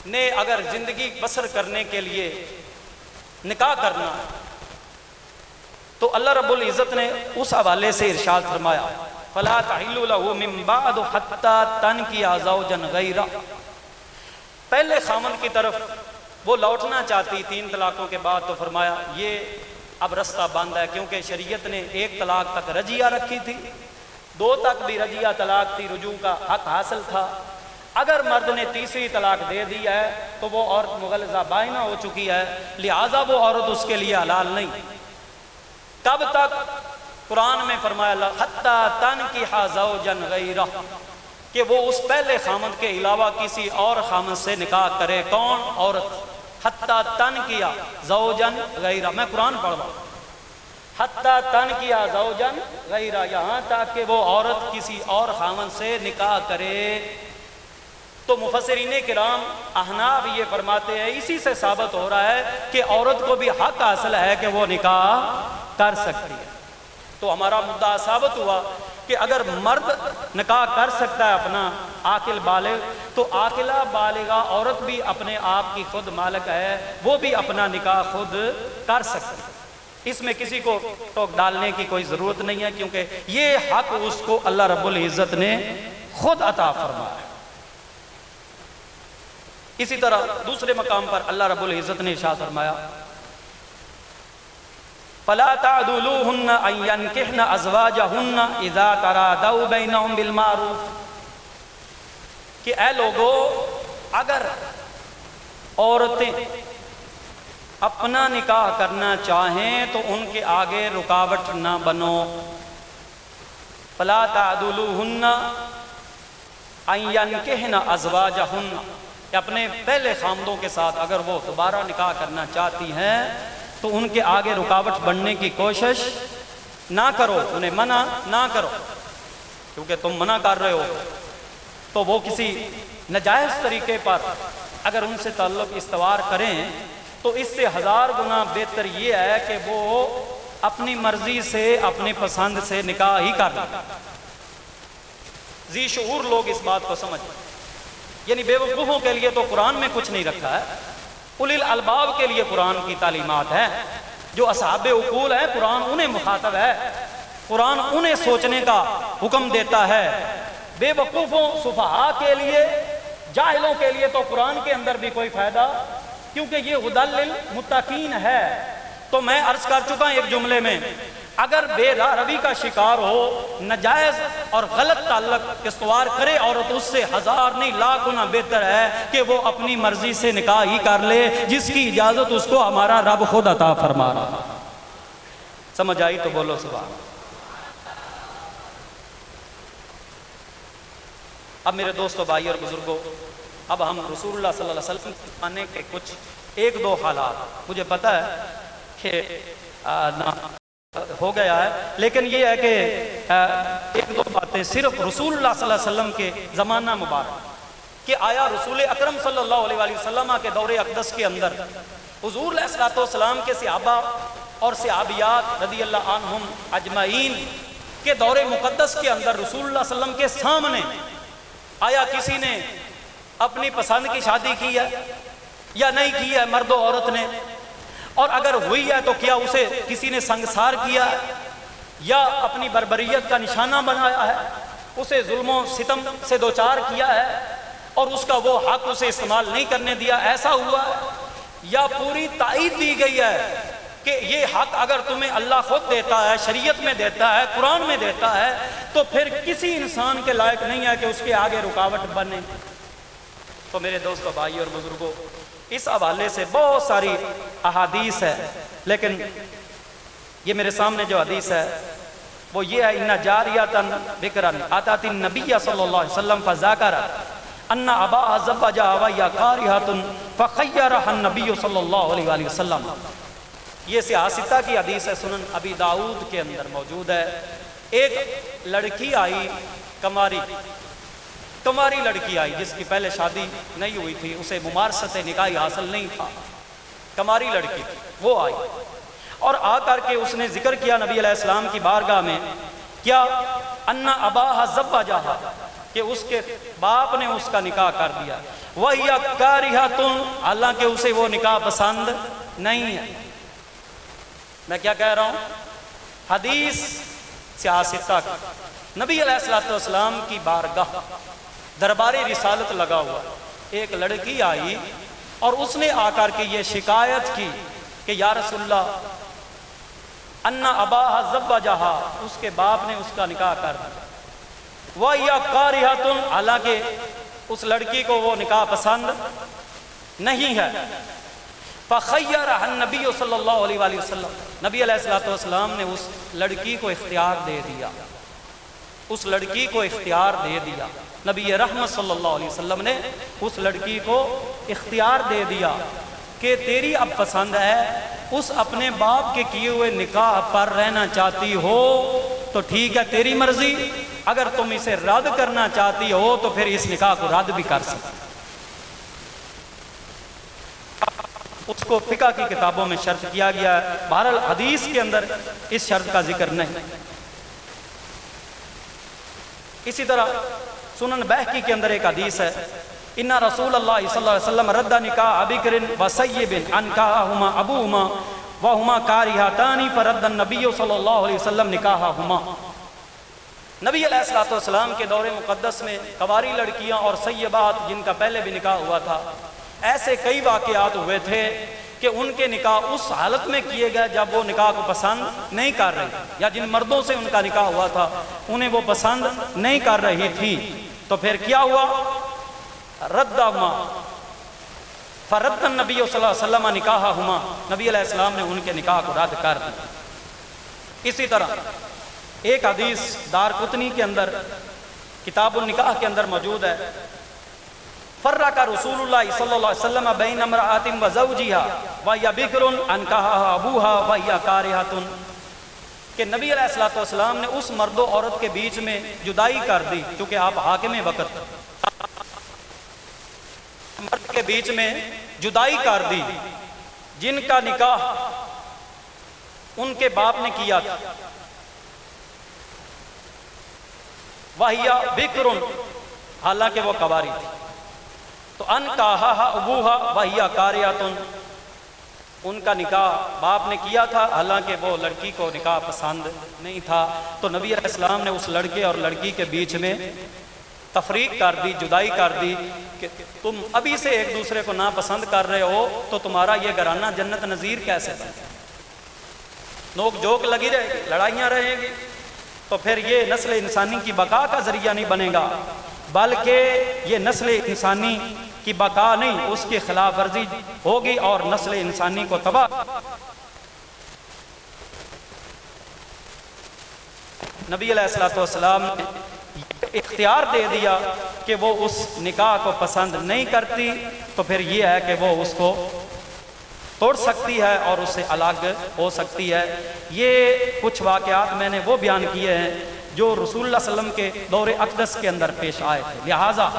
نے اگر زندگی بسر کرنے کے لیے نکاح کرنا تو اللہ رب العزت نے اس حوالے سے ارشاد فرمایا فَلَا تَحِلُّ لَهُ مِن بَعْدُ حَتَّى تَنْكِحَ زَوْجًا غَيْرَهُ۔ پہلے خامن کی طرف وہ لوٹنا چاہتی 3 طلاقوں کے بعد تو فرمایا یہ اب رستہ بند ہے، کیونکہ شریعت نے 1 طلاق تک رجیہ رکھی تھی، 2 تک بھی رجیہ طلاق تھی، رجوع کا حق حاصل تھا۔ اگر مرد نے 3ری طلاق دے دی ہے تو وہ عورت مغلظہ بائنہ ہو چکی ہے، لہذا وہ عورت اس کے لیے حلال نہیں۔ کب تک؟ قرآن میں فرمایا حتیٰ تنکح زوجا غیرہ، کہ وہ اس پہلے خامند کے علاوہ کسی اور خامند سے نکاح کرے۔ کون؟ عورت۔ حتیٰ تنکح زوجا غیرہ، میں قرآن پڑھ رہا ہوں۔ حتیٰ تنکیہ زوجن غیرہ، یہاں تک کہ وہ عورت کسی اور خاوند سے نکاح کرے۔ تو مفسرین کرام احناف یہ فرماتے ہیں اسی سے ثابت ہو رہا ہے کہ عورت کو بھی حق حاصل ہے کہ وہ نکاح کر سکتی ہے۔ تو ہمارا مدعا ثابت ہوا کہ اگر مرد نکاح کر سکتا ہے اپنا عاقل بالغ، تو عاقلہ بالغہ عورت بھی اپنے آپ کی خود مالک ہے، وہ بھی اپنا نکاح خود کر سکتی ہے۔ اس میں کسی کو ٹوک ڈالنے کی کوئی ضرورت نہیں ہے، کیونکہ یہ حق اس کو اللہ رب العزت نے خود عطا فرمایا ہے۔ اسی طرح دوسرے مقام پر اللہ رب العزت نے ارشاد فرمایا فَلَا تَعْدُلُوهُنَّ أَن يَنكِحْنَ أَزْوَاجَهُنَّ إِذَا تَرَادَوْا بَيْنَهُمْ بِالْمَعْرُوفِ، کہ اے لوگو اگر عورتیں اپنا نکاح کرنا چاہیں تو ان کے آگے رکاوٹ نہ بنو۔ فَلَا تَعْدُلُوهُنَّ أَن يَنكِحْنَ أَزْوَاجَهُنَّ، کہ اپنے پہلے خامدوں کے ساتھ اگر وہ دوبارہ نکاح کرنا چاہتی ہیں تو ان کے آگے رکاوٹ بننے کی کوشش نہ کرو، انہیں منع نہ کرو، کیونکہ تم منع کر رہے ہو تو وہ کسی ناجائز طریقے پر اگر ان سے تعلق استوار کریں تو اس سے 1000 گنا بہتر یہ ہے کہ وہ اپنی مرضی سے اپنی پسند سے نکاح ہی کر لیں۔ ذی شعور لوگ اس بات کو سمجھیں، یعنی بے وقوفوں کے لیے تو قرآن میں کچھ نہیں رکھا ہے، اولی الالباب کے لیے قرآن کی تعلیمات ہیں، جو اصحاب عقول ہیں قرآن انہیں مخاطب ہے، قرآن انہیں سوچنے کا حکم دیتا ہے۔ بے وقوفوں سفہاء کے لیے، جاہلوں کے لیے تو قرآن کے اندر بھی کوئی فائدہ، کیونکہ یہ ہدی للمتقین ہے۔ تو میں عرض کر چکا ایک جملے میں، اگر بے راہ روی کا شکار ہو، ناجائز اور غلط تعلق استوار کرے عورت، اس سے 1000 نہیں لاکھ گنا بہتر ہے کہ وہ اپنی مرضی سے نکاح ہی کر لے، جس کی اجازت اس کو ہمارا رب خود عطا فرما رہا۔ سمجھ آئی تو بولو سبحان۔ اب میرے دوستو، بھائی اور بزرگوں، اب ہم رسول اللہ صلی اللہ علیہ وسلم آنے کے کچھ ایک دو حالات، مجھے پتہ ہے کہ ہو گیا ہے، لیکن یہ ہے کہ ایک دو باتیں صرف رسول اللہ صلی اللہ علیہ وسلم کے زمانہ مبارک کہ آیا رسول اکرم صلی اللہ علیہ وسلم کے دور اقدس کے اندر حضور علیہ السلام کے صحابہ اور صحابیات رضی اللہ عنہم اجمعین کے دور مقدس کے اندر رسول اللہ صلی اللہ علیہ وسلم کے سامنے آیا کسی نے اپنی پسند کی شادی کی ہے یا نہیں کی ہے مرد و عورت نے، اور اگر ہوئی ہے تو کیا اسے کسی نے سنگسار کیا یا اپنی بربریت کا نشانہ بنایا ہے، اسے ظلم و ستم سے دوچار کیا ہے اور اس کا وہ حق اسے استعمال نہیں کرنے دیا، ایسا ہوا ہے؟ یا پوری تائید دی گئی ہے کہ یہ حق اگر تمہیں اللہ خود دیتا ہے، شریعت میں دیتا ہے، قرآن میں دیتا ہے، تو پھر کسی انسان کے لائق نہیں ہے کہ اس کے آگے رکاوٹ بنے؟ تو میرے دوستو، بھائی اور بزرگوں، اس حوالے سے بہت ساری احادیث ہے، لیکن یہ میرے سامنے جو حدیث ہے وہ یہ ہے ان جاریۃ بکرا اتت النبی صلی اللہ علیہ وسلم فذکرت ان اباها زوجها وهي کارہۃ فخیرها النبی صلی اللہ علیہ وسلم۔ یہ سیاستہ کی حدیث ہے، سنن ابی داؤد کے اندر موجود ہے۔ ایک لڑکی آئی، کماری لڑکی آئی جس کی پہلے شادی نہیں ہوئی تھی، اسے ممارست نکاحی حاصل نہیں تھا، کماری لڑکی وہ آئی اور آ کر کے اس نے ذکر کیا نبی علیہ السلام کی بارگاہ میں، کیا ان اباها زوجها، کہ اس کے باپ نے اس کا نکاح کر دیا، وَهِيَ كَارِهَةٌ، حالانکہ اسے وہ نکاح پسند نہیں ہے۔ میں کیا کہہ رہا ہوں؟ حدیث سیاستہ کی، نبی علیہ السلام کی بارگاہ دربار رسالت لگا ہوا، ایک لڑکی آئی اور اس نے آ کر کے یہ شکایت کی کہ یا رسول اللہ ان اباها زوجها، اس کے باپ نے اس کا نکاح کر دیا، وَهِيَ كَارِهَةٌ، حالانکہ اس لڑکی کو وہ نکاح پسند نہیں ہے۔ فَخَيَّرَهَا النَّبِيُّ صلی اللہ علیہ وسلم، نبی علیہ السلام نے اس لڑکی کو اختیار دے دیا، اس لڑکی کو اختیار دے دیا، نبی رحمت صلی اللہ علیہ وسلم نے اس لڑکی کو اختیار دے دیا کہ تیری اب پسند ہے، اس اپنے باپ کے کیے ہوئے نکاح پر رہنا چاہتی ہو تو ٹھیک ہے، تیری مرضی، اگر تم اسے رد کرنا چاہتی ہو تو پھر اس نکاح کو رد بھی کر سکتی۔ اس کو فقہ کی کتابوں میں شرط کیا گیا ہے، بہرحال حدیث کے اندر اس شرط کا ذکر نہیں۔ اسی طرح سنن بہقی کے اندر ایک حدیث ہے، ان رسول اللہ صلی اللہ علیہ وسلم رد نکاح بکر و سیب انکاہہما ابوہما وہما کارہتان فرد النبی صلی اللہ علیہ وسلم نکاحہما۔ نبی علیہ السلام کے دور مقدس میں کنواری لڑکیاں اور سیبات جن کا پہلے بھی نکاح ہوا تھا، ایسے کئی واقعات ہوئے تھے کہ ان کے نکاح اس حالت میں کیے گئے جب وہ نکاح کو پسند نہیں کر رہی، یا جن مردوں سے ان کا نکاح ہوا تھا انہیں وہ پسند نہیں کر رہی تھی، تو پھر کیا ہوا؟ ردہما فرد النبی صلی اللہ علیہ وسلم نکاحہما، نبی علیہ السلام نے ان کے نکاح کو رد کر دیا۔ اسی طرح ایک حدیث دارقطنی کے اندر کتاب النکاح کے اندر موجود ہے، فرق رسول اللہ صلی اللہ علیہ وسلم بین امرأۃ و زوجہا وہی بکر انکاہہا ابوہا وہی کارہۃ، کہ نبی علیہ السلام نے اس مرد و عورت کے بیچ میں جدائی کر دی، کیونکہ آپ حاکم وقت، مرد کے بیچ میں جدائی کر دی جن کا نکاح ان کے باپ نے کیا تھا، وہی بکر، حالانکہ وہ کنواری تھی، تو انکاہہا ابوہا وہی کارہۃ، ان کا نکاح باپ نے کیا تھا حالانکہ وہ لڑکی کو نکاح پسند نہیں تھا، تو نبی علیہ السلام نے اس لڑکے اور لڑکی کے بیچ میں تفریق کر دی، جدائی کر دی کہ تم ابھی سے ایک دوسرے کو ناپسند کر رہے ہو تو تمہارا یہ گھرانہ جنت نظیر کیسے بنے؟ نوک جھوک لگی رہے گی، لڑائیاں رہیں گی، تو پھر یہ نسل انسانی کی بقا کا ذریعہ نہیں بنے گا، بلکہ یہ نسل انسانی کی بقا نہیں، اس کی خلاف ورزی ہوگی اور نسل انسانی کو تباہ۔ نبی علیہ السلام نے اختیار دے دیا کہ وہ اس نکاح کو پسند نہیں کرتی تو پھر یہ ہے کہ وہ اس کو توڑ سکتی ہے اور اس سے الگ ہو سکتی ہے۔ یہ کچھ واقعات میں نے وہ بیان کیے ہیں جو رسول اللہ صلی اللہ علیہ وسلم کے دور اقدس کے اندر پیش آئے تھے، لہٰذا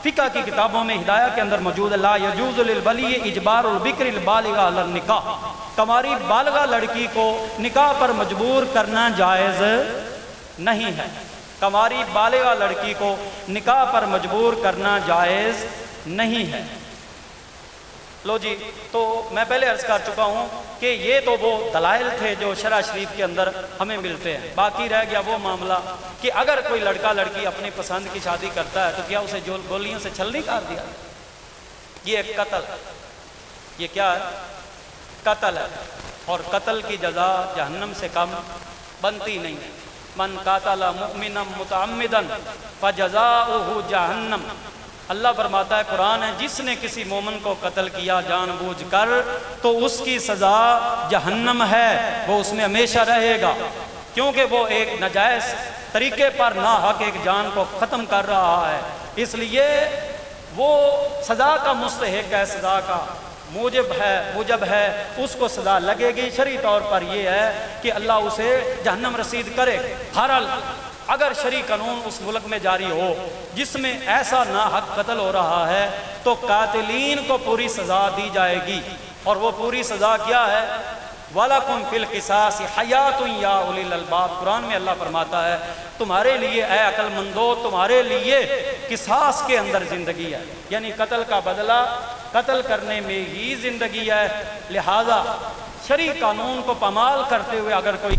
فقہ کی کتابوں میں ہدایہ کے اندر موجود ہے، لا یجوز للولی اجبار البکر البالغہ علی النکاح، کنواری بالغہ لڑکی کو نکاح پر مجبور کرنا جائز نہیں ہے، کنواری بالغہ لڑکی کو نکاح پر مجبور کرنا جائز نہیں ہے۔ لو جی، تو میں پہلے عرض کر چکا ہوں کہ یہ تو وہ دلائل تھے جو شرع شریف کے اندر ہمیں ملتے ہیں، باقی رہ گیا وہ معاملہ کہ اگر کوئی لڑکا لڑکی اپنی پسند کی شادی کرتا ہے تو کیا اسے گولیوں سے چھلنی کر دیا؟ یہ ایک قتل، یہ کیا ہے؟ قتل ہے، اور قتل کی جزا جہنم سے کم بنتی نہیں ہے۔ من قاتل مؤمنا متعمدا فجزاؤہ جہنم، اللہ فرماتا ہے، قرآن ہے، جس نے کسی مومن کو قتل کیا جان بوجھ کر تو اس کی سزا جہنم ہے، وہ اس میں ہمیشہ رہے گا، کیونکہ وہ ایک ناجائز طریقے پر ناحق ایک جان کو ختم کر رہا ہے، اس لیے وہ سزا کا مستحق ہے، سزا کا موجب ہے، اس کو سزا لگے گی۔ شرعی طور پر یہ ہے کہ اللہ اسے جہنم رسید کرے۔ بہرحال اگر شرعی قانون اس ملک میں جاری ہو جس میں ایسا ناحق قتل ہو رہا ہے تو قاتلین کو پوری سزا دی جائے گی، اور وہ پوری سزا کیا ہے؟ وَلَكُمْ فِي الْقِصَاصِ حَيَاتٌ يَا أُولِي الْأَلْبَابِ، قرآن میں اللہ فرماتا ہے تمہارے لیے اے عقل مندو، تمہارے لیے قصاص کے اندر زندگی ہے، یعنی قتل کا بدلہ قتل کرنے میں ہی زندگی ہے، لہذا شرعی قانون کو پامال کرتے ہوئے اگر کوئی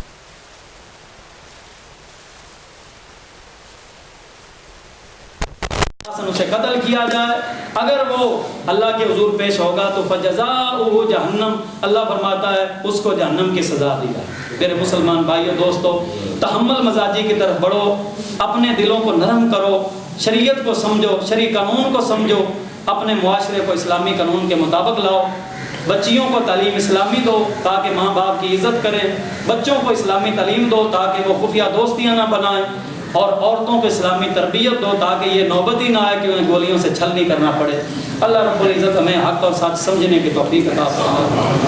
اسے قتل کیا جائے، اگر وہ اللہ کے حضور پیش ہوگا تو فجزاؤہ جہنم، اللہ فرماتا ہے اس کو جہنم کی سزا دی جائے۔ میرے مسلمان بھائیو دوستو، تحمل مزاجی کی طرف بڑھو، اپنے دلوں کو نرم کرو، شریعت کو سمجھو، شرعی قانون کو سمجھو، اپنے معاشرے کو اسلامی قانون کے مطابق لاؤ، بچیوں کو تعلیم اسلامی دو تاکہ ماں باپ کی عزت کریں، بچوں کو اسلامی تعلیم دو تاکہ وہ خفیہ دوستیاں نہ بنائیں، اور عورتوں کو اسلامی تربیت دو تاکہ یہ نوبت ہی نہ آئے کہ انہیں گولیوں سے چھل نہیں کرنا پڑے۔ اللہ رب العزت ہمیں حق اور سچ سمجھنے کی توفیق عطا فرمائے۔